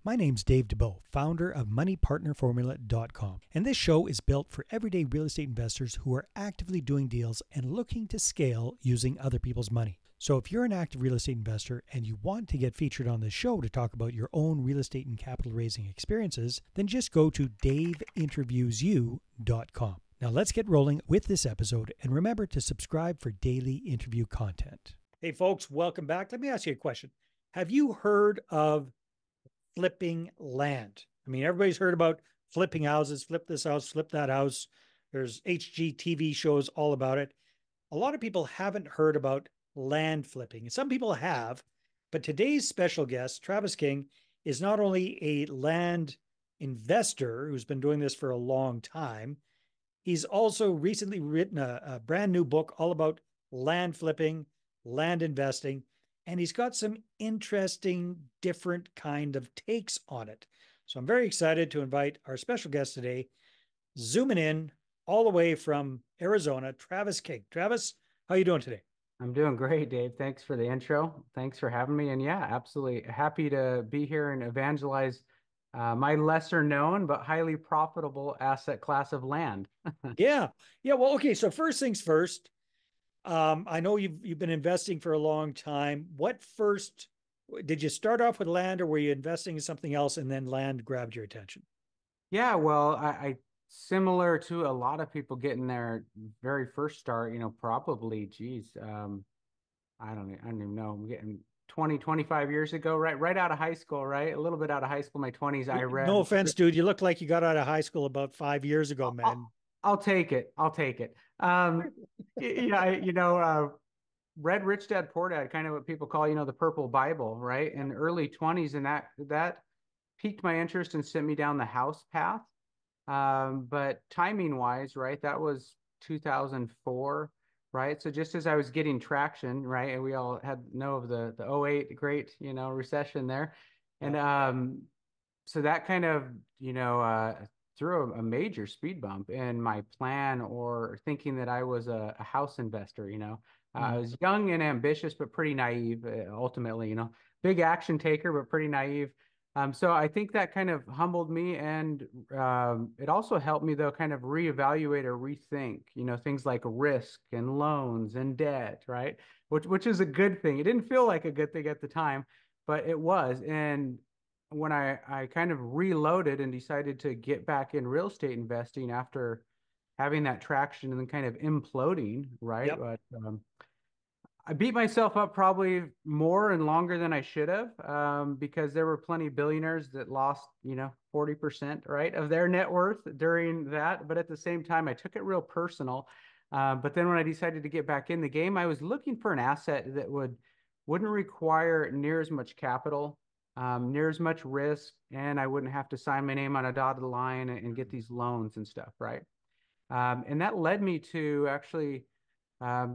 My name's Dave DeBow, founder of MoneyPartnerFormula.com, and this show is built for everyday real estate investors who are actively doing deals and looking to scale using other people's money. So if you're an active real estate investor and you want to get featured on this show to talk about your own real estate and capital raising experiences, then just go to daveinterviewyou.com. Now let's get rolling with this episode, and remember to subscribe for daily interview content. Hey folks, welcome back. Let me ask you a question. Have you heard of flipping land? I mean, everybody's heard about flipping houses, flip this house, flip that house. There's HGTV shows all about it. A lot of people haven't heard about land flipping. Some people have, but today's special guest, Travis King, is not only a land investor who's been doing this for a long time, he's also recently written a brand new book all about land flipping, land investing, and he's got some interesting, different kind of takes on it. So I'm very excited to invite our special guest today, zooming in all the way from Arizona, Travis King. Travis, how are you doing today? I'm doing great, Dave. Thanks for the intro. Thanks for having me. And yeah, absolutely happy to be here and evangelize my lesser known but highly profitable asset class of land. Yeah. Yeah. Well, okay. So first things first, I know you've been investing for a long time. What first did you start off with land, or were you investing in something else and then land grabbed your attention? Yeah, well, I similar to a lot of people getting their very first start, probably, geez, I don't even know. I'm getting 25 years ago, right out of high school, right? A little bit out of high school, my 20s, I No read. offense, dude. You look like you got out of high school about 5 years ago, man. I'll take it. I'll take it. Yeah, read Rich Dad Poor Dad, kind of what people call, the purple Bible, right? In the early 20s, and that piqued my interest and sent me down the house path. But timing wise, right, that was 2004, right? So just as I was getting traction, right, and we all had know of the '08 great, recession there. And Yeah. so that kind of, threw a major speed bump in my plan or thinking that I was a house investor, I Mm. was young and ambitious, but pretty naive, ultimately, big action taker, but pretty naive. So I think that kind of humbled me, and it also helped me though kind of reevaluate or rethink, things like risk and loans and debt, right? Which is a good thing. It didn't feel like a good thing at the time, but it was. And when I kind of reloaded and decided to get back in real estate investing after having that traction and then kind of imploding, right? Yep. But I beat myself up probably more and longer than I should have, because there were plenty of billionaires that lost, 40%, right, of their net worth during that. But at the same time, I took it real personal. But then when I decided to get back in the game, I was looking for an asset that wouldn't require near as much capital, near as much risk, and I wouldn't have to sign my name on a dotted line and get these loans and stuff, right? And that led me to actually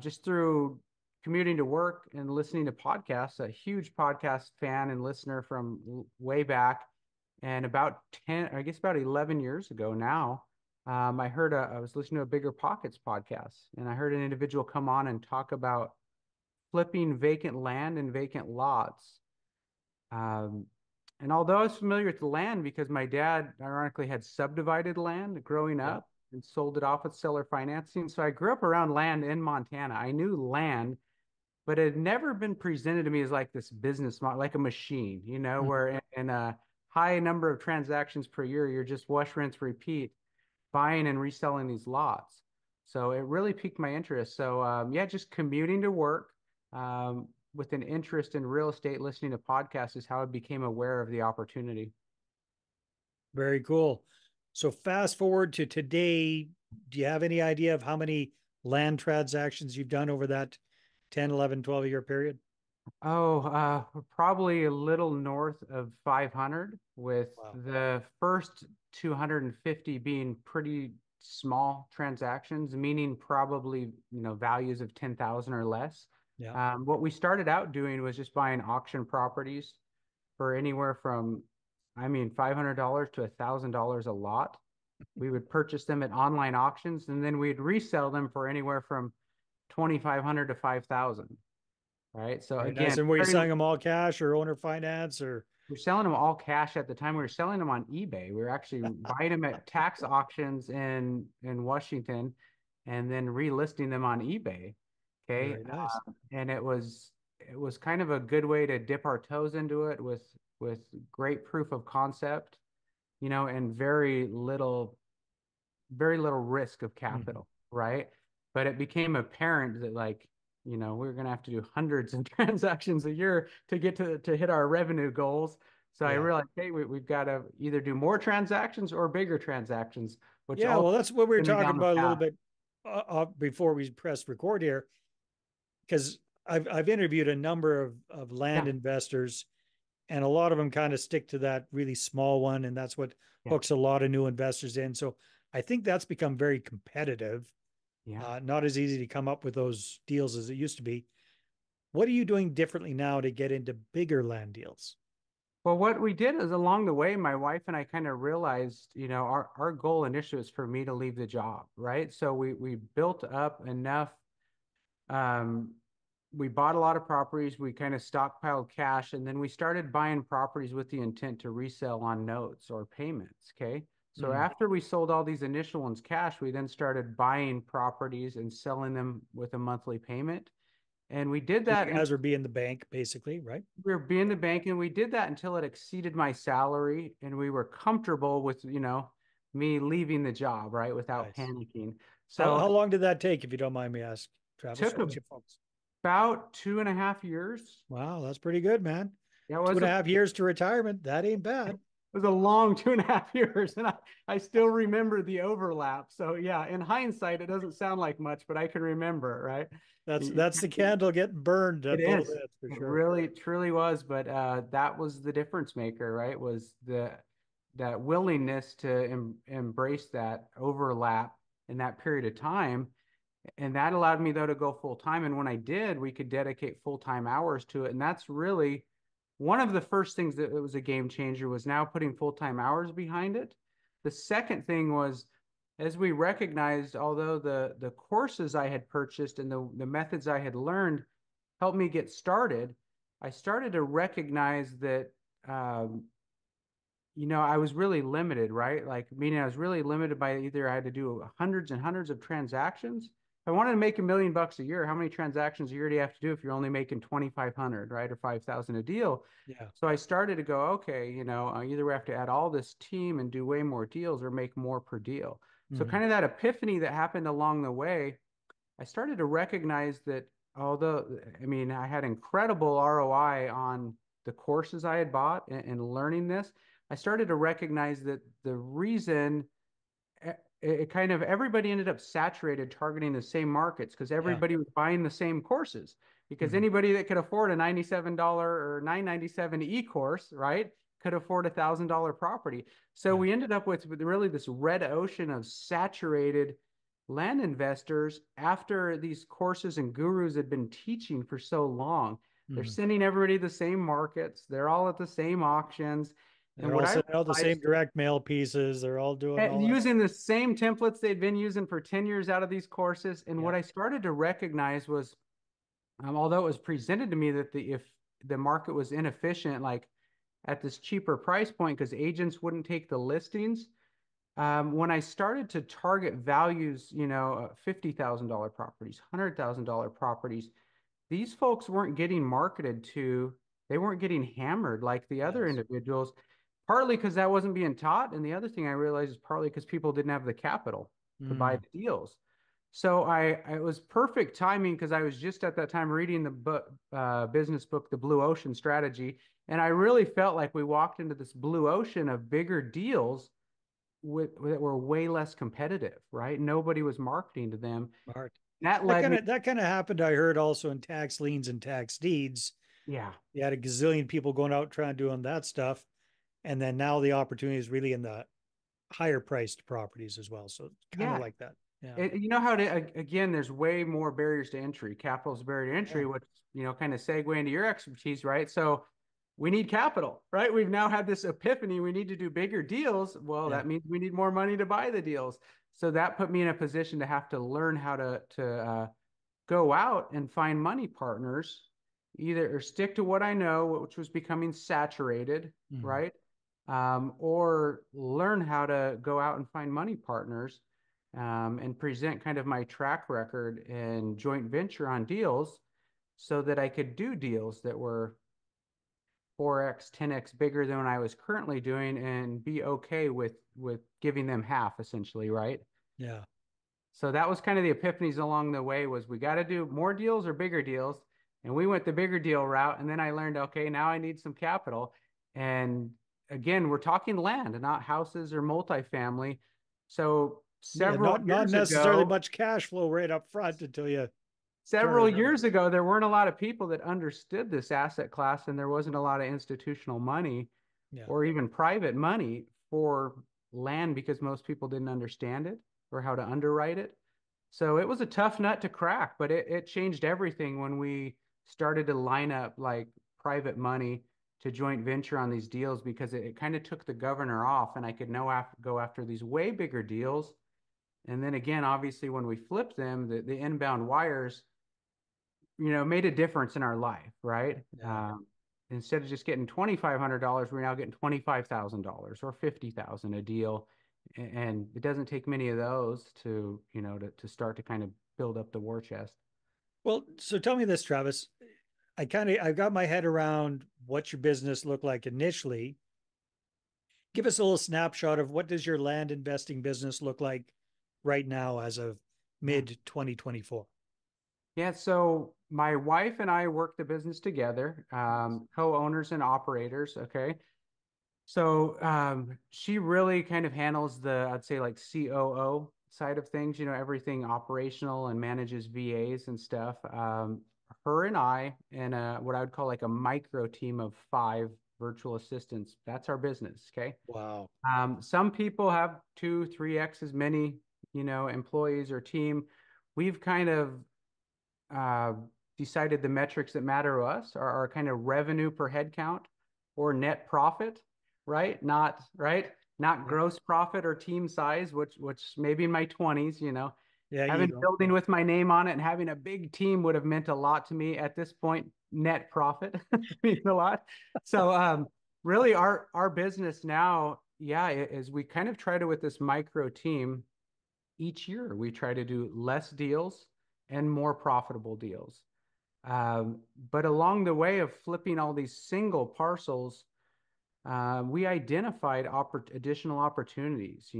just through commuting to work and listening to podcasts, a huge podcast fan and listener from way back. And about 10, I guess about 11 years ago now, I was listening to a Bigger Pockets podcast, and I heard an individual come on and talk about flipping vacant land and vacant lots. Um, and although I was familiar with the land because my dad ironically had subdivided land growing Yeah. up and sold it off with seller financing. So I grew up around land in Montana. I knew land, but it had never been presented to me as like this business model, like a machine, Mhm. where in a high number of transactions per year, you're just wash, rinse, repeat, buying and reselling these lots. So it really piqued my interest. So yeah, just commuting to work with an interest in real estate, listening to podcasts is how I became aware of the opportunity. Very cool. So fast forward to today, do you have any idea of how many land transactions you've done over that 10, 11, 12 year period? Oh, probably a little north of 500, with Wow. the first 250 being pretty small transactions, meaning probably, values of 10,000 or less. Yeah. What we started out doing was just buying auction properties for anywhere from, $500 to $1,000 a lot. We would purchase them at online auctions, and then we'd resell them for anywhere from 2,500 to 5,000. Right. So Very nice. again, And were you very selling them all cash or owner finance or? we're selling them all cash at the time. We were selling them on eBay. We were actually buying them at tax auctions in Washington, and then relisting them on eBay. Okay, Very nice. and it was kind of a good way to dip our toes into it with great proof of concept, and very little risk of Mhm. capital, right? But it became apparent that we're going to have to do hundreds of transactions a year to get to hit our revenue goals. So I Yeah. realized, hey, we've got to either do more transactions or bigger transactions, which Yeah. all Well, that's what we were sent me talking down the about a little path. bit before we press record here, because I've interviewed a number of land Yeah, investors, and a lot of them kind of stick to that really small one, and that's what yeah, hooks a lot of new investors in. So I think that's become very competitive. yeah. Not as easy to come up with those deals as it used to be. What are you doing differently now to get into bigger land deals? Well, what we did is along the way, my wife and I kind of realized, our goal initially was for me to leave the job, right? So we built up enough. Um, we bought a lot of properties. We kind of stockpiled cash, and then we started buying properties with the intent to resell on notes or payments. Okay. So Mm. after we sold all these initial ones cash, we then started buying properties and selling them with a monthly payment. And we did So that, you and guys were being the bank, basically, right? we were being the bank, and we did that until it exceeded my salary, and we were comfortable with, me leaving the job, right, without Nice. panicking. How So long did that take, if you don't mind me asking, Travis? took What you folks? about 2.5 years. Wow, that's pretty good, man. Yeah, it Two was and a a half years to retirement. That ain't it bad. was a long 2.5 years, and I still remember the overlap. So yeah, in hindsight, it doesn't sound like much, but I can remember, right? That's the candle getting burned It at both is. ends for It sure. really, truly was. But that was the difference maker, right? Was that willingness to embrace that overlap in that period of time. And that allowed me though to go full time. And when I did, we could dedicate full time hours to it. And that's really one of the first things that it was a game changer was now putting full time hours behind it. The second thing was as we recognized, although the courses I had purchased and the methods I had learned helped me get started, I started to recognize that um, I was really limited, right? Like, meaning I was really limited by either I had to do hundreds and hundreds of transactions. If I wanted to make $1 million a year, how many transactions a year do you have to do if you're only making 2,500, right? Or 5,000 a deal. Yeah. So I started to go, okay, either we have to add all this team and do way more deals or make more per deal. So Mhm. kind of that epiphany that happened along the way, I started to recognize that although, I mean, I had incredible ROI on the courses I had bought and learning this, I started to recognize that the reason it kind of everybody ended up saturated targeting the same markets because Yeah. everybody was buying the same courses because Mhm. anybody that could afford a $97 or $997 e-course, right, could afford $1,000 property. So Yeah. we ended up with really this red ocean of saturated land investors after these courses and gurus had been teaching for so long. They're Mhm. sending everybody the same markets. They're all at the same auctions. And They're what all I sending out the same realized direct mail pieces. They're all doing all that. using the same templates they'd been using for 10 years out of these courses. And Yeah. what I started to recognize was, although it was presented to me that if the market was inefficient, like at this cheaper price point, because agents wouldn't take the listings, when I started to target values, $50,000 properties, $100,000 properties, these folks weren't getting marketed to, they weren't getting hammered like the other Yes. individuals, partly because that wasn't being taught. And the other thing I realized is partly because people didn't have the capital to buy Mm. the deals. So it was perfect timing because I was just at that time reading the book, business book, The Blue Ocean Strategy. And I really felt like we walked into this blue ocean of bigger deals that were way less competitive, right? Nobody was marketing to them. Smart. That That led kind me, of that kind of happened, I heard, also in tax liens and tax deeds. yeah, You had a gazillion people going out trying to doing that stuff. And then now the opportunity is really in the higher priced properties as well. So it's kind of yeah. like that. Yeah. You know how to, again, there's way more barriers to entry. Capital's a barrier to Yeah. entry, which, kind of segue into your expertise, right? So we need capital, right? We've now had this epiphany. We need to do bigger deals. Well, Yeah. that means we need more money to buy the deals. So that put me in a position to have to learn how to go out and find money partners either or stick to what I know, which was becoming saturated, Mhm. right? Or learn how to go out and find money partners and present kind of my track record and joint venture on deals so that I could do deals that were 4x, 10x bigger than what I was currently doing and be okay with giving them half essentially, right? Yeah. So that was kind of the epiphanies along the way was we got to do more deals or bigger deals. And we went the bigger deal route. And then I learned, okay, now I need some capital. And again, we're talking land, not houses or multifamily. So Yeah, several not years necessarily ago, much cash flow right up front until you turn several it around. years ago, there weren't a lot of people that understood this asset class, and there wasn't a lot of institutional money Yeah. or even private money for land because most people didn't understand it or how to underwrite it. So it was a tough nut to crack, but it changed everything when we started to line up like private money to joint venture on these deals because it kind of took the governor off and I could now go after these way bigger deals. And then again, obviously, when we flipped them, the inbound wires made a difference in our life, right? Yeah. Instead of just getting $2,500, we're now getting $25,000 or 50,000 a deal, and it doesn't take many of those to start to kind of build up the war chest. Well, so tell me this, Travis. I've got my head around what your business looked like initially. Give us a little snapshot of what does your land investing business look like right now as of Yeah. mid 2024? Yeah, so my wife and I work the business together, co-owners and operators. Okay. So she really kind of handles I'd say like COO side of things, everything operational and manages VAs and stuff. Her and I and what I would call like a micro team of 5 virtual assistants. That's our business. Okay. Wow. Some people have 2, 3x as many, employees or team. We've kind of uh, decided the metrics that matter to us are kind of revenue per head count or net profit, right? Not Yeah. gross profit or team size, which maybe in my 20s, Yeah, you having go. building with my name on it and having a big team would have meant a lot to me at this point. Net profit means a lot. So really our business now, yeah, is we kind of try to with this micro team each year we try to do less deals and more profitable deals. But along the way of flipping all these single parcels, we identified additional opportunities.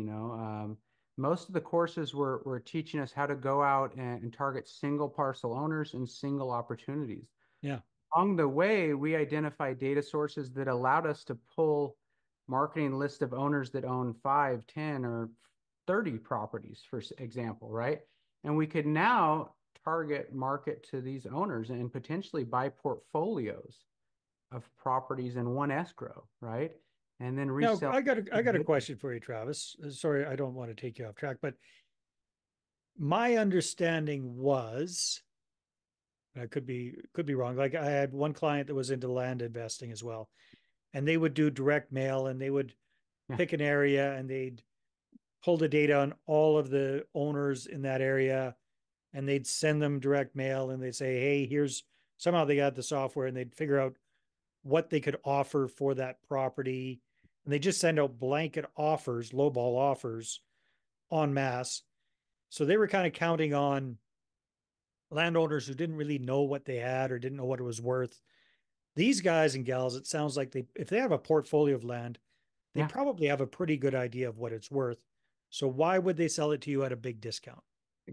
Most of the courses were teaching us how to go out and target single parcel owners and single opportunities. Yeah. Along the way, we identified data sources that allowed us to pull marketing list of owners that own 5, 10, or 30 properties, for example, right? And we could now target market to these owners and potentially buy portfolios of properties in one escrow, right? And then Now, resell. I got a question for you, Travis. Sorry, I don't want to take you off track, but my understanding was, I could be wrong. Like I had one client that was into land investing as well, and they would do direct mail and they would Yeah, pick an area and they'd pull the data on all of the owners in that area and they'd send them direct mail and they'd say, hey, here's somehow they got the software and they'd figure out what they could offer for that property. And they just send out blanket offers, lowball offers en masse. So they were kind of counting on landowners who didn't really know what they had or didn't know what it was worth. These guys and gals, it sounds like if they have a portfolio of land, they yeah. probably have a pretty good idea of what it's worth. So why would they sell it to you at a big discount?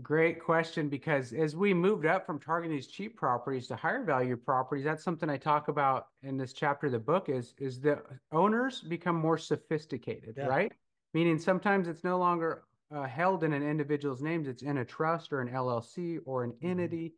Great question, because as we moved up from targeting these cheap properties to higher value properties, that's something I talk about in this chapter of the book is the owners become more sophisticated, Yeah. right? Meaning sometimes it's no longer held in an individual's names, it's in a trust or an LLC or an Mm-hmm. entity.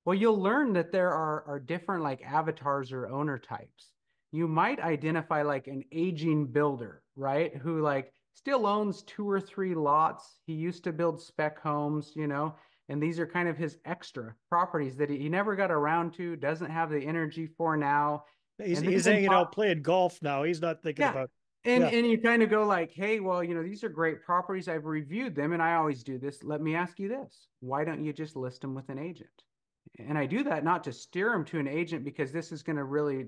Well, you'll learn that there are different like avatars or owner types. You might identify like an aging builder, right? Who like still owns 2 or 3 lots. He used to build spec homes, and these are kind of his extra properties that he never got around to, doesn't have the energy for now. And He's then hanging out talk, playing golf now. He's not thinking yeah. about, And yeah. and you kind of go like, hey, well, these are great properties. I've reviewed them, and I always do this. Let me ask you this. Why don't you just list them with an agent? And I do that not to steer them to an agent because this is going to really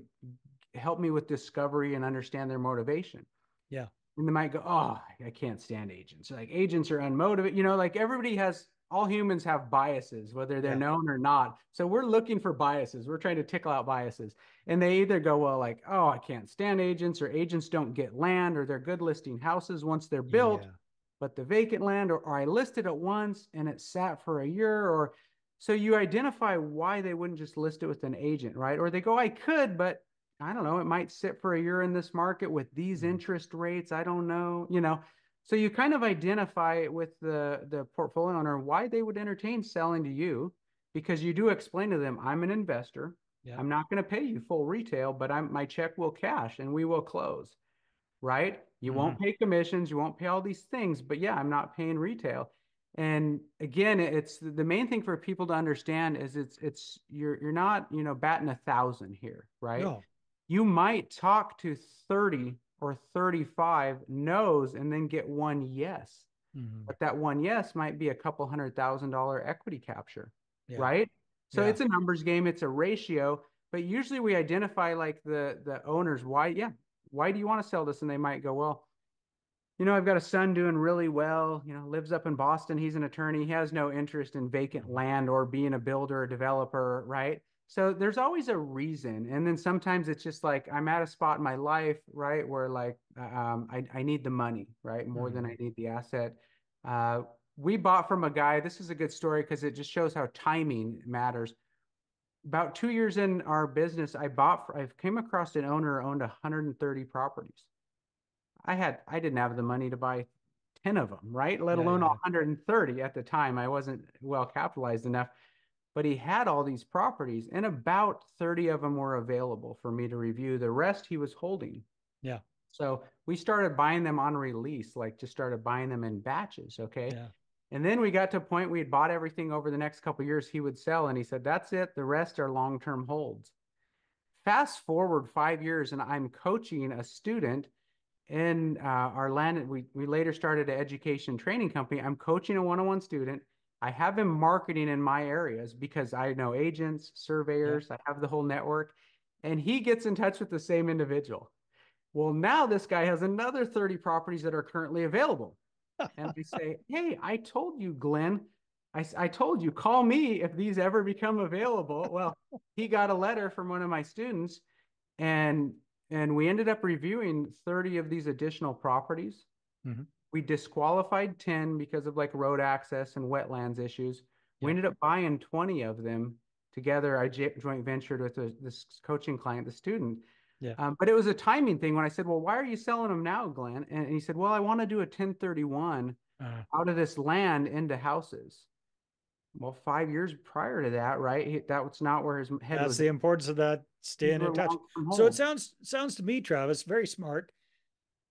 help me with discovery and understand their motivation. Yeah. And they might go, oh, I can't stand agents. Like agents are unmotivated. Like everybody has, all humans have biases, whether they're Yeah. known or not. So we're looking for biases. We're trying to tickle out biases. And they either go, well, like, oh, I can't stand agents, or agents don't get land, or they're good listing houses once they're built, Yeah. but the vacant land, or I listed it once and it sat for a year, or so you identify why they wouldn't just list it with an agent, right? Or they go, I could, but I don't know, it might sit for a year in this market with these Mhm. interest rates. I don't know. So you kind of identify with the portfolio owner why they would entertain selling to you because you do explain to them, I'm an investor. Yeah. I'm not going to pay you full retail, but my check will cash and we will close, right? You Hmm. won't pay commissions, you won't pay all these things, but yeah, I'm not paying retail. And again, it's the main thing for people to understand is it's you're not, batting 1,000 here, right? No. You might talk to 30 or 35 no's and then get one yes. Hmm. But that one yes might be a couple $100,000 equity capture, Yeah. right? So Yeah. it's a numbers game, it's a ratio, but usually we identify like the owners, why do you want to sell this? And they might go, well, I've got a son doing really well, lives up in Boston. He's an attorney. He has no interest in vacant Mhm. land or being a builder or developer, right? So there's always a reason. And then sometimes it's just like I'm at a spot in my life, right, where like I need the money, right, more than I Mhm. need the asset. Uh, we bought from a guy. This is a good story because it just shows how timing matters. About 2 years in our business, I came across an owner who owned 130 properties. I didn't have the money to buy 10 of them, right? Let Yeah. alone Yeah. 130 at the time. I wasn't well capitalized enough, but he had all these properties and about 30 of them were available for me to review. The rest he was holding. Yeah. So we started buying them on release, like just started buying them in batches. Okay. Yeah. And then we got to a point we had bought everything over the next couple of years he would sell. And he said, that's it. The rest are long-term holds. Fast forward 5 years, and I'm coaching a student in our land. We later started an education training company. I'm coaching a one-on-one student. I have him marketing in my areas because I know agents, Yeah. surveyors, I have the whole network. And he gets in touch with the same individual. Well, now this guy has another 30 properties that are currently available. And I say, hey, I told you, Glenn, I told you, call me if these ever become available. Well, he got a letter from one of my students and and we ended up reviewing 30 of these additional properties. Hmm. We disqualified 10 because of like road access and wetlands issues. We Yeah. ended up buying 20 of them together. I joint ventured with this coaching client, the student. Yeah. But it was a timing thing when I said, well, why are you selling them now, Glenn? And he said, well, I want to do a 1031 Uh, out of this land into houses. Well, 5 years prior to that, right? That was not where his head that's was. the importance of that, These staying in were touch. long-term So it holds. sounds to me, Travis, very smart.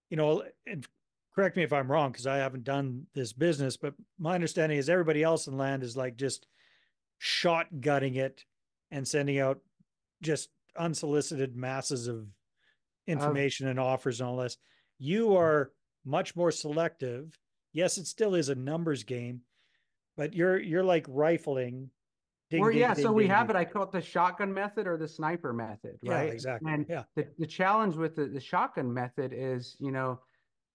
And correct me if I'm wrong because I haven't done this business, but my understanding is everybody else in land is like just shotgunning it and sending out just unsolicited masses of Of information and offers and all this. You are much more selective. Yes, it still is a numbers game, but you're like rifling, ding, Well, ding, yeah, so ding, we ding, have ding. it. I call it the shotgun method or the sniper method, Yeah, right? exactly. And Yeah. the challenge with the shotgun method is,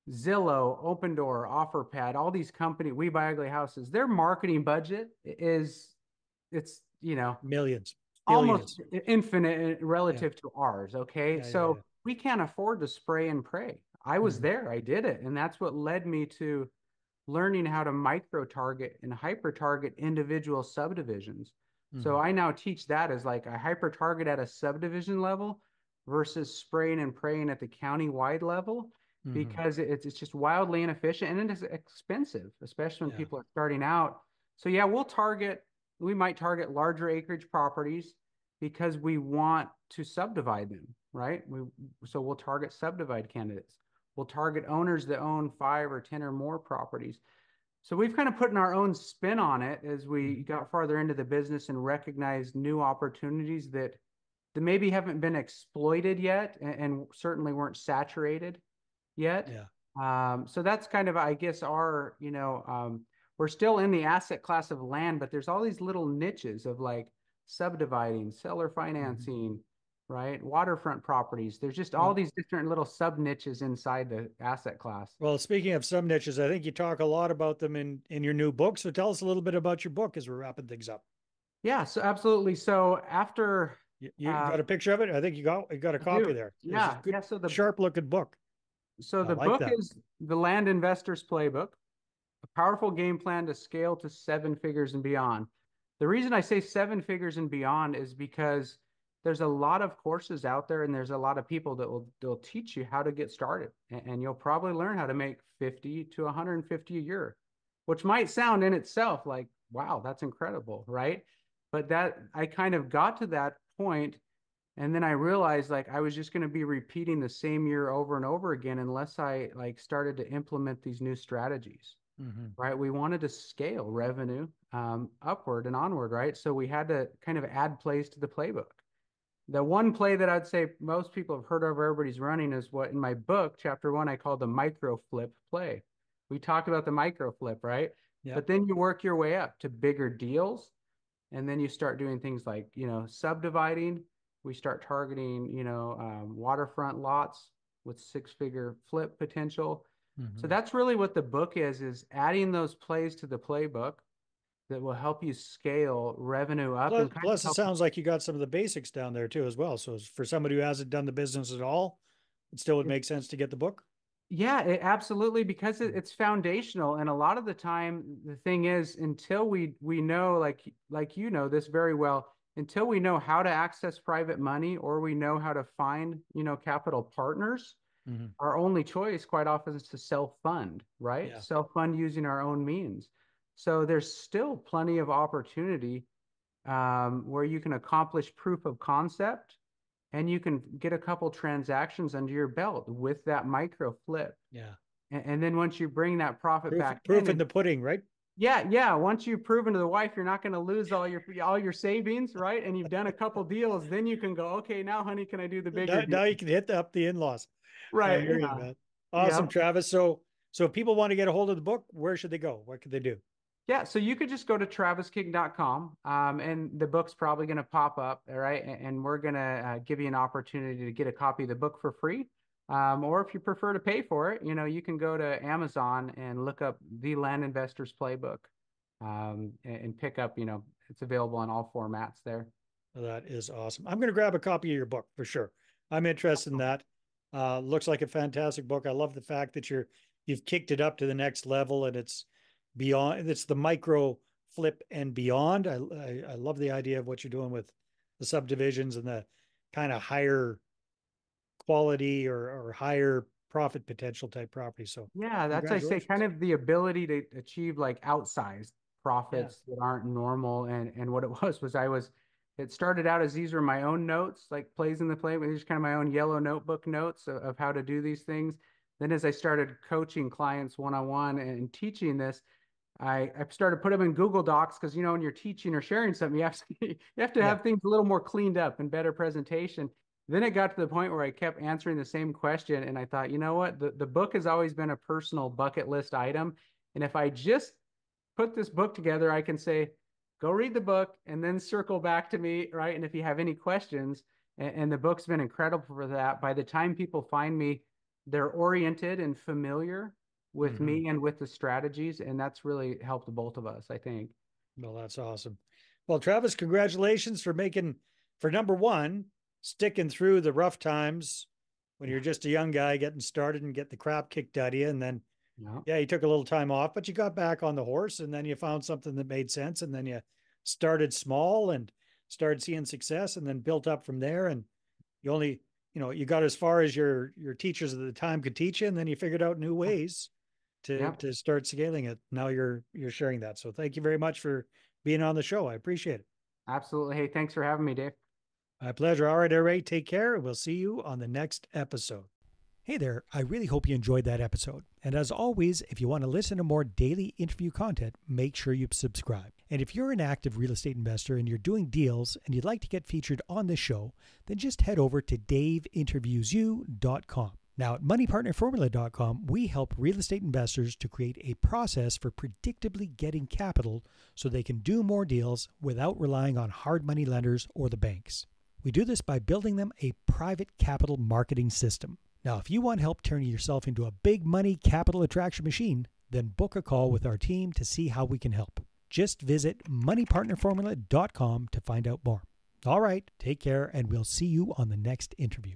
Zillow, Open Door, OfferPad, all these companies, We Buy Ugly Houses, their marketing budget is it's, Millions, almost billions. infinite Yeah. relative to ours. Okay. Yeah. Yeah. So we can't afford to spray and pray. I Yeah. was Hmm. there, I did it. And that's what led me to learning how to micro target and hyper target individual subdivisions. So Hmm. I now teach that as like a hyper target at a subdivision level versus spraying and praying at the county wide level Hmm. because it's just wildly inefficient and it's expensive, especially when Yeah. people are starting out. So yeah, we might target larger acreage properties because we want to subdivide them, right? So we'll target subdivide candidates. We'll target owners that own 5 or 10 or more properties. So we've kind of put in our own spin on it as we Hmm. got farther into the business and recognized new opportunities that maybe haven't been exploited yet and certainly weren't saturated yet. Yeah. So that's kind of, I guess, we're still in the asset class of land, but there's all these little niches of like subdividing, seller Mhm. financing, right? Waterfront properties. There's just all Well, these different little sub niches inside the asset class. well, speaking of some niches, I think you talk a lot about them in your new book. So tell us a little bit about your book as we're wrapping things up. Yeah, so absolutely. So after You got a picture of it? I think you got a I copy do. there. It's a Yeah, good, yeah. sharp looking book. I The like book that. is The Land Investor's Playbook, a powerful game plan to scale to seven figures and beyond. The reason I say seven figures and beyond is because there's a lot of courses out there and there's a lot of people that will teach you how to get started. And you'll probably learn how to make 50 to 150 a year, which might sound in itself like, wow, that's incredible, right? But that I kind of got to that point and then I realized like I was just going to be repeating the same year over and over again unless I like started to implement these new strategies, Hmm. right? We wanted to scale revenue upward and onward, right? So we had to kind of add plays to the playbook. The one play that I'd say most people have heard of, everybody's running, is what in my book, chapter one, I call the micro flip play. We talked about the micro flip, right? Yeah. But then you work your way up to bigger deals, and then you start doing things like, subdividing. We start targeting, waterfront lots with six-figure flip potential. So Hmm. that's really what the book is adding those plays to the playbook that will help you scale revenue up Plus, and kind of plus, it help. sounds like you got some of the basics down there too, as well. So for somebody who hasn't done the business at all, it still would make sense to get the book. Yeah, absolutely, because it's foundational, and a lot of the time, the thing is, until we know, like you know this very well, until we know how to access private money or we know how to find, capital partners, Hmm. our only choice quite often is to self-fund, right? Yeah. Self-fund using our own means. So there's still plenty of opportunity where you can accomplish proof of concept and you can get a couple transactions under your belt with that micro flip. Yeah. And then once you bring that profit Proof, back in, proof in and the pudding, right? yeah, once you've proven to the wife you're not going to lose all your savings, right? And you've done a couple deals, then you can go, okay, now, honey, can I do the bigger Now deal? you can hit up the in-laws. I Right? hear you, Yeah, man. yeah. Awesome, Travis. So if people want to get a hold of the book, where should they go? What could they do? Yeah, so you could just go to travisking.com, and the book's probably going to pop up, all right? And we're going to give you an opportunity to get a copy of the book for free. Or if you prefer to pay for it, you can go to Amazon and look up The Land Investor's Playbook, and pick up, it's available in all formats there. That is awesome. I'm going to grab a copy of your book for sure. I'm interested in that. Looks like a fantastic book. I love the fact that you've kicked it up to the next level and it's beyond. It's the micro flip and beyond. I love the idea of what you're doing with the subdivisions and the kind of higher quality or higher profit potential type property. So Yeah, that's I say kind congratulations. of the ability to achieve like outsized Yeah. profits that aren't normal. And what it was it started out as these were my own notes, like plays in the play, but these are kind of my own yellow notebook notes of how to do these things. Then as I started coaching clients one-on-one and teaching this, I started put them in Google Docs because when you're teaching or sharing something, you have to Yeah. have things a little more cleaned up and better presentation. Then it got to the point where I kept answering the same question, and I thought, you know what, the book has always been a personal bucket list item, and if I just put this book together, I can say, go read the book and then circle back to me, right? And if you have any questions, and the book's been incredible for that. By the time people find me, they're oriented and familiar with Hmm. me and with the strategies, and that's really helped both of us, I think. Well, that's awesome. Well, Travis, congratulations for number one, sticking through the rough times when Yeah, you're just a young guy getting started and get the crap kicked out of you. And then, yeah, yeah, you took a little time off, but you got back on the horse and then you found something that made sense. And then you started small and started seeing success and then built up from there. And you only, you got as far as your teachers at the time could teach you. And then you figured out new ways to yeah, to start scaling it. Now you're sharing that. So thank you very much for being on the show. I appreciate it. absolutely. Hey, thanks for having me, Dave. My pleasure. All right, everybody, take care. We'll see you on the next episode. Hey there, I really hope you enjoyed that episode. And as always, if you want to listen to more daily interview content, make sure you subscribe. And if you're an active real estate investor and you're doing deals and you'd like to get featured on this show, then just head over to daveinterviewsyou.com. Now, at moneypartnerformula.com, we help real estate investors to create a process for predictably getting capital so they can do more deals without relying on hard money lenders or the banks. We do this by building them a private capital marketing system. Now, if you want help turning yourself into a big money capital attraction machine, then book a call with our team to see how we can help. Just visit moneypartnerformula.com to find out more. All right, take care, and we'll see you on the next interview.